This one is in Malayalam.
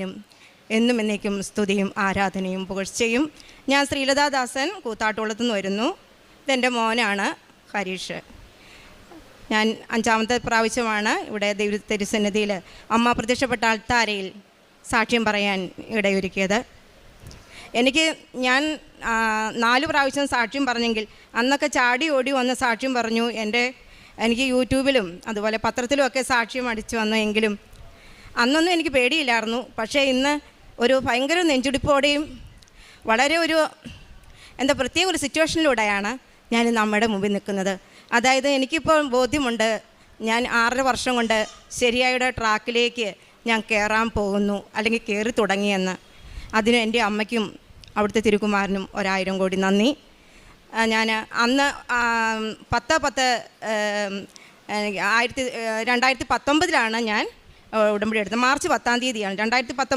ും എന്നും എന്നേക്കും സ്തുതിയും ആരാധനയും പുകഴ്ചയും. ഞാൻ ശ്രീലതാദാസൻ കൂത്താട്ടുകുളത്തു നിന്ന് വരുന്നു. ഇതെൻ്റെ മോനാണ് ഹരീഷ്. ഞാൻ 5ാമത്തെ പ്രാവശ്യമാണ് ഇവിടെ ദൈവ തിരുസന്നിധിയിൽ അമ്മ പ്രത്യക്ഷപ്പെട്ട അൾത്താരയിൽ സാക്ഷ്യം പറയാൻ ഇടയൊരുക്കിയത്. ഞാൻ 4 പ്രാവശ്യം സാക്ഷ്യം പറഞ്ഞെങ്കിൽ അന്നൊക്കെ ചാടി ഓടി വന്ന് സാക്ഷ്യം പറഞ്ഞു. എനിക്ക് യൂട്യൂബിലും അതുപോലെ പത്രത്തിലുമൊക്കെ സാക്ഷ്യം അടിച്ചു വന്നെങ്കിലും അന്നൊന്നും എനിക്ക് പേടിയില്ലായിരുന്നു. പക്ഷേ ഇന്ന് ഒരു ഭയങ്കര നെഞ്ചുടിപ്പോടെയും വളരെ പ്രത്യേക ഒരു സിറ്റുവേഷനിലൂടെയാണ് ഞാൻ നമ്മുടെ മുമ്പിൽ നിൽക്കുന്നത്. അതായത് എനിക്കിപ്പോൾ ബോധ്യമുണ്ട്, ഞാൻ 6.5 വർഷം കൊണ്ട് ശരിയായ ട്രാക്കിലേക്ക് ഞാൻ കയറാൻ പോകുന്നു, അല്ലെങ്കിൽ കയറി തുടങ്ങിയെന്ന്. അതിന് എൻ്റെ അമ്മയ്ക്കും അവിടുത്തെ തിരുക്കുമാരനും 1000 കോടി നന്ദി. ഞാൻ അന്ന് 2019 ഞാൻ ഉടമ്പടി എടുത്തത്. മാർച്ച് 10 തീയതിയാണ് 2019.